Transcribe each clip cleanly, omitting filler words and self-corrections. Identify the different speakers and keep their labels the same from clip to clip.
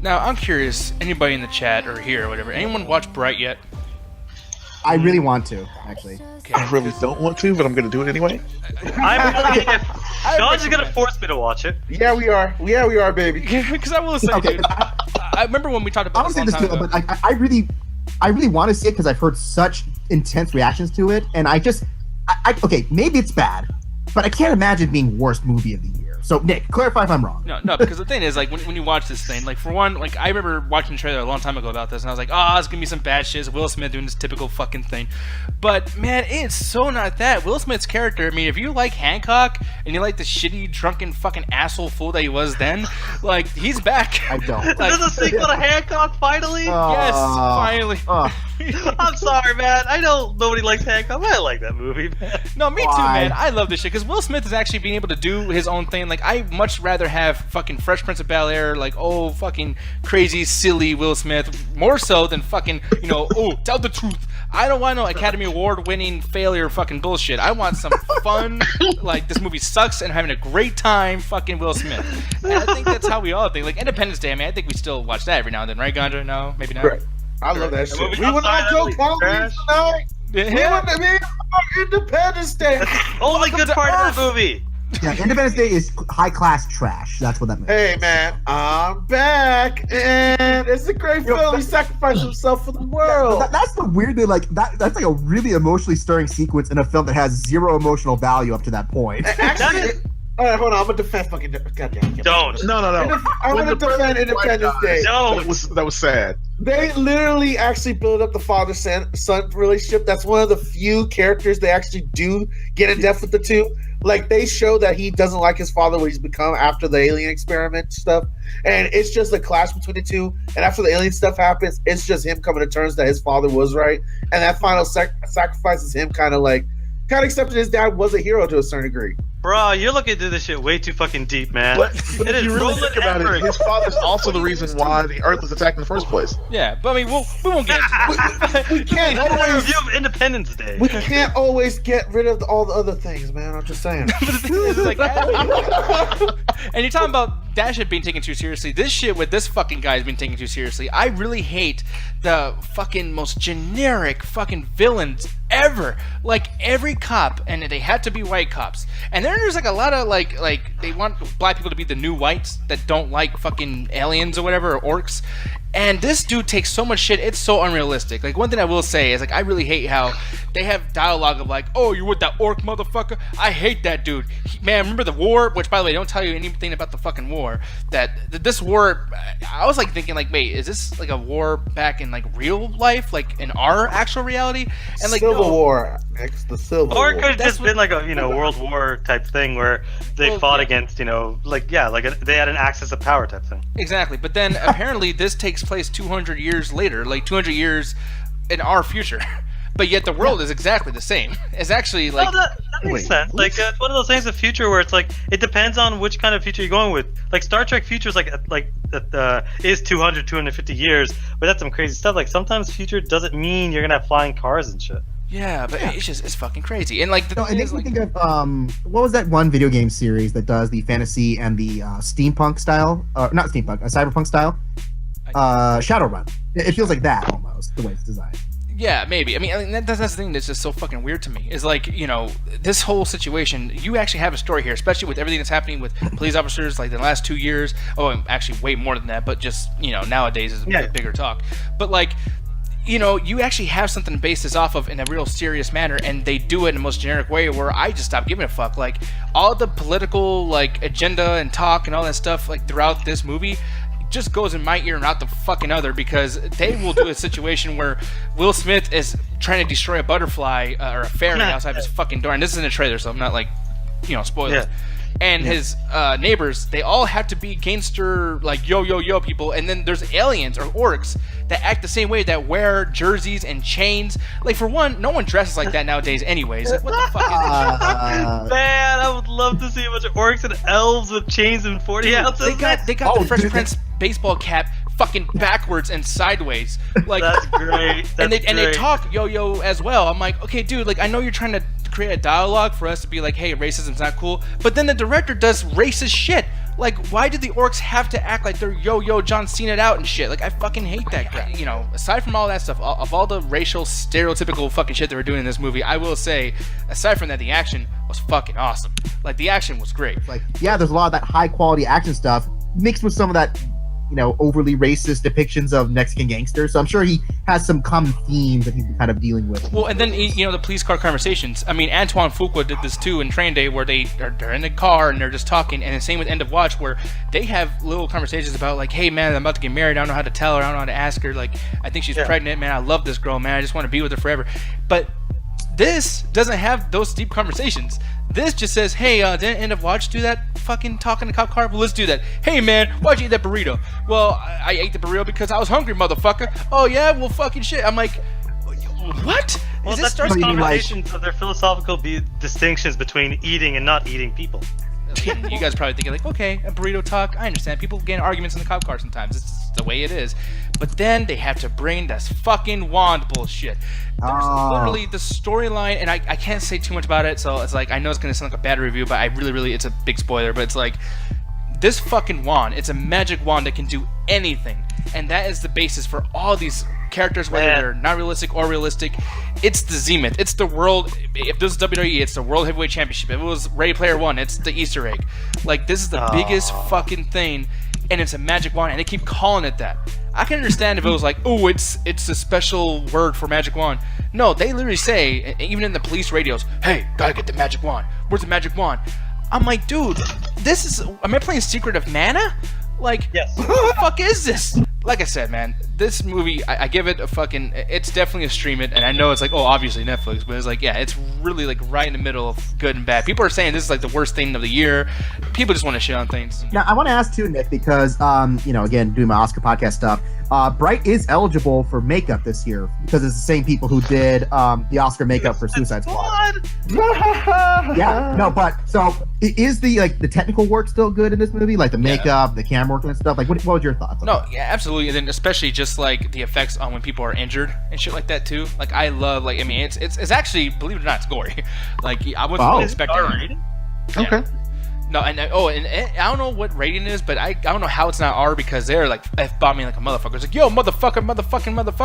Speaker 1: Now, I'm curious, anybody in the chat or here or whatever, anyone watch Bright yet?
Speaker 2: I really want to, actually.
Speaker 1: Okay.
Speaker 3: I really don't want to, but I'm going to do it anyway.
Speaker 4: Sean's just gonna force me to watch it.
Speaker 5: Yeah, we are. Yeah, we are, baby.
Speaker 1: Because I will say,
Speaker 2: Okay,
Speaker 1: dude, I remember when we talked
Speaker 2: I
Speaker 1: about
Speaker 2: don't
Speaker 1: this
Speaker 2: say
Speaker 1: a long
Speaker 2: this
Speaker 1: time
Speaker 2: too,
Speaker 1: ago.
Speaker 2: but I really want to see it because I've heard such intense reactions to it, and okay, maybe it's bad, but I can't imagine it being worst movie of the year. So, Nick, clarify if I'm wrong.
Speaker 1: No, because the thing is, like, when you watch this thing, like, for one, like, I remember watching the trailer a long time ago about this, and I was like, oh, it's gonna be some bad shit. It's Will Smith doing this typical fucking thing. But, man, it's so not that. Will Smith's character, I mean, if you like Hancock, and you like the shitty, drunken, fucking asshole fool that he was then, like, he's back.
Speaker 2: I don't.
Speaker 1: Like,
Speaker 4: There's a sequel to Hancock, finally?
Speaker 1: yes, finally.
Speaker 4: I'm sorry, man. I know nobody likes Hancock, but I like that movie, man.
Speaker 1: No, me too,
Speaker 2: Why?
Speaker 1: man. I love this shit because Will Smith is actually being able to do his own thing. Like, I much rather have fucking Fresh Prince of Bel-Air, like, oh, fucking crazy, silly Will Smith, more so than fucking, oh, tell the truth. I don't want no Academy Award winning failure fucking bullshit. I want some fun, like, this movie sucks and having a great time fucking Will Smith. And I think that's how we all think. Like, Independence Day, I mean, I think we still watch that every now and then, right, Gandra? No? Maybe not?
Speaker 5: Right. I love that shit.
Speaker 4: movie
Speaker 5: We went on Joe Collins tonight. We
Speaker 1: Yeah.
Speaker 5: went to be on Independence Day.
Speaker 4: Only good part of that movie.
Speaker 2: Yeah, Independence Day is high-class trash. That's what that means.
Speaker 5: Hey, man, I'm back, and it's a great film. He sacrificed himself for the world.
Speaker 2: That's the weird thing, like, that's like a really emotionally stirring sequence in a film that has zero emotional value up to that point.
Speaker 5: Actually, all right, hold on. I'm gonna defend fucking. Goddamn.
Speaker 4: Don't.
Speaker 3: No.
Speaker 5: I'm
Speaker 3: When
Speaker 5: gonna
Speaker 3: the
Speaker 5: defend Independence Day.
Speaker 4: Don't.
Speaker 3: That was sad.
Speaker 5: They literally actually build up the father-son relationship. That's one of the few characters they actually do get in depth with the two. Like, they show that he doesn't like his father, what he's become after the alien experiment stuff. And it's just a clash between the two. And after the alien stuff happens, it's just him coming to terms that his father was right. And that final sacrifice is him kind of accepting his dad was a hero to a certain degree.
Speaker 4: Bro, you're looking into this shit way too fucking deep, man.
Speaker 3: But
Speaker 4: It
Speaker 3: if
Speaker 4: is
Speaker 3: you really
Speaker 4: Roland
Speaker 3: think about
Speaker 4: Emmerich.
Speaker 3: it, his father's also the reason why the Earth was attacked in the first place.
Speaker 1: Yeah, but I mean, we won't get into that.
Speaker 5: We can't
Speaker 4: What about a
Speaker 5: always,
Speaker 4: review of Independence Day?
Speaker 5: we can't always get rid of all the other things, man. I'm just saying.
Speaker 1: But the thing is, like, and you're talking about that shit being taken too seriously. This shit with this fucking guy is being taken too seriously. I really hate the fucking most generic fucking villains ever. Like, every cop, and they had to be white cops. And then there's like a lot of like they want black people to be the new whites that don't like fucking aliens or whatever, or orcs. And this dude takes so much shit, it's so unrealistic. Like, one thing I will say is, like, I really hate how they have dialogue of like, oh, you with that orc motherfucker? I hate that dude. Man, remember the war? Which, by the way, don't tell you anything about the fucking war. This war, I was like thinking, like, wait, is this like a war back in like real life, like in our actual reality? And like,
Speaker 5: Civil
Speaker 1: no.
Speaker 5: War, next the Civil
Speaker 4: Or
Speaker 5: War.
Speaker 4: it could have
Speaker 1: That's
Speaker 4: just
Speaker 1: what-
Speaker 4: been like a World War type thing where they
Speaker 1: Well,
Speaker 4: fought
Speaker 1: yeah.
Speaker 4: against they had an axis of power type thing.
Speaker 1: Exactly, but then apparently this takes place 200 years later, like 200 years in our future. But yet the world is exactly the same. It's actually like,
Speaker 4: Well, that makes sense. Like, it's one of those things of future where it's like it depends on which kind of future you're going with. Like, Star Trek future is is 200, 250 years, but that's some crazy stuff. Like, sometimes future doesn't mean you're gonna have flying cars and shit.
Speaker 1: yeah, but it's fucking crazy. And like, the
Speaker 2: No, it
Speaker 1: thing
Speaker 2: makes
Speaker 1: is,
Speaker 2: me
Speaker 1: like,
Speaker 2: think of what was that one video game series that does the fantasy and the steampunk style? Not steampunk, cyberpunk style. Shadowrun. It feels like that almost the way it's designed.
Speaker 1: yeah, maybe. I mean that's the thing that's just so fucking weird to me. Is like, this whole situation. You actually have a story here, especially with everything that's happening with police officers, like the last 2 years. Oh, actually, way more than that. But just nowadays is a bigger talk. But like, you actually have something to base this off of in a real serious manner, and they do it in the most generic way where I just stopped giving a fuck. Like, all the political, like, agenda and talk and all that stuff, like, throughout this movie just goes in my ear and out the fucking other, because they will do a situation where Will Smith is trying to destroy a butterfly or a fairy outside of his fucking door, and this is in a trailer, so I'm not, like, spoilers.
Speaker 4: Yeah.
Speaker 1: And his neighbors, they all have to be gangster, like, yo people. And then there's aliens or orcs that act the same way, that wear jerseys and chains. Like, for one, no one dresses like that nowadays anyways. Like, what the fuck is that?
Speaker 4: Man, I would love to see a bunch of orcs and elves with chains and 40 ounces.
Speaker 1: They got the Fresh Prince baseball cap fucking backwards and sideways. Like,
Speaker 4: That's great.
Speaker 1: and they
Speaker 4: That's great.
Speaker 1: talk yo as well. I'm like, okay, dude, like, I know you're trying to create a dialogue for us to be like, hey, racism's not cool, but then the director does racist shit. Like, why did the orcs have to act like they're yo John Cena'd out and shit? Like, I fucking hate that crap. You know, aside from all that stuff, of all the racial, stereotypical fucking shit they were doing in this movie, I will say, aside from that, the action was fucking awesome. Like, the action was great.
Speaker 2: Like, yeah, there's a lot of that high quality action stuff mixed with some of that, you know, overly racist depictions of Mexican gangsters. So I'm sure he has some common themes that he's kind of dealing with.
Speaker 1: Well, and then, you know, the police car conversations. I mean, Antoine Fuqua did this too in Train Day, where they're in the car and they're just talking. And the same with End of Watch, where they have little conversations about, like, hey, man, I'm about to get married. I don't know how to tell her. I don't know how to ask her. Like, I think she's pregnant. Man, I love this girl, man. I just want to be with her forever. But this doesn't have those deep conversations. This just says, hey, didn't End of Watch do that fucking talk in the cop car? Well, let's do that. Hey, man, why'd you eat that burrito? Well, I ate the burrito because I was hungry, motherfucker. Oh, yeah? Well, fucking shit. I'm like, what?
Speaker 4: Well,
Speaker 1: Is
Speaker 4: that
Speaker 1: this
Speaker 4: starts
Speaker 2: like-
Speaker 4: conversations of their philosophical distinctions between eating and not eating people.
Speaker 1: You guys probably thinking, like, okay, a burrito talk. I understand. People get in arguments in the cop car sometimes. It's the way it is. But then they have to bring this fucking wand bullshit. There's literally the storyline, and I can't say too much about it, so it's like, I know it's going to sound like a bad review, but I really, it's a big spoiler, but it's like, this fucking wand, it's a magic wand that can do anything. And that is the basis for all these characters, whether they're not realistic or realistic. It's the Zenith. It's the world. If this is WWE, it's the World Heavyweight Championship. If it was Ready Player One, it's the Easter egg. Like, this is the biggest fucking thing, and it's a magic wand, and they keep calling it that. I can understand if it was like, oh, it's a special word for magic wand. No, they literally say, even in the police radios, hey, gotta get the magic wand. Where's the magic wand? I'm like, dude, this is. Am I playing Secret of Mana? Like,
Speaker 4: Yes.
Speaker 1: what the fuck is this? Like I said, man, this movie, I give it a fucking. It's definitely a stream it, and I know it's like, oh, obviously Netflix, but it's like, yeah, it's really like right in the middle of good and bad. People are saying this is like the worst thing of the year. People just want to shit on things.
Speaker 2: Now, I want to ask too, Nick, because, you know, again, doing my Oscar podcast stuff, Bright is eligible for makeup this year because it's the same people who did the Oscar makeup for Suicide Squad. Yeah, no, but so is the technical work still good in this movie? Like the makeup, the camera work and stuff? Like, what was your thoughts on
Speaker 1: No,
Speaker 2: that?
Speaker 1: yeah, absolutely, and then especially just like the effects on when people are injured and shit like that too. Like, I love, like, I mean, it's actually, believe it or not, it's gory. Like, I wasn't really expecting it.
Speaker 4: R-rated?
Speaker 1: Yeah.
Speaker 3: Okay.
Speaker 1: No, and I don't know what rating it is, but I don't know how it's not R, because they're like F-bombing like a motherfucker. It's like, yo, motherfucker.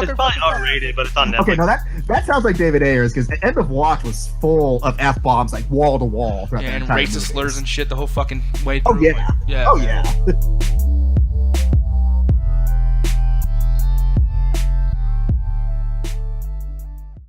Speaker 4: It's probably R-rated, but it's on Netflix.
Speaker 2: Okay, no, that sounds like David Ayers because the End of Watch was full of F-bombs, like wall to wall.
Speaker 1: Yeah, and racist slurs and shit the whole fucking way
Speaker 2: Oh,
Speaker 1: through.
Speaker 2: yeah.
Speaker 1: Yeah.
Speaker 2: Oh, yeah.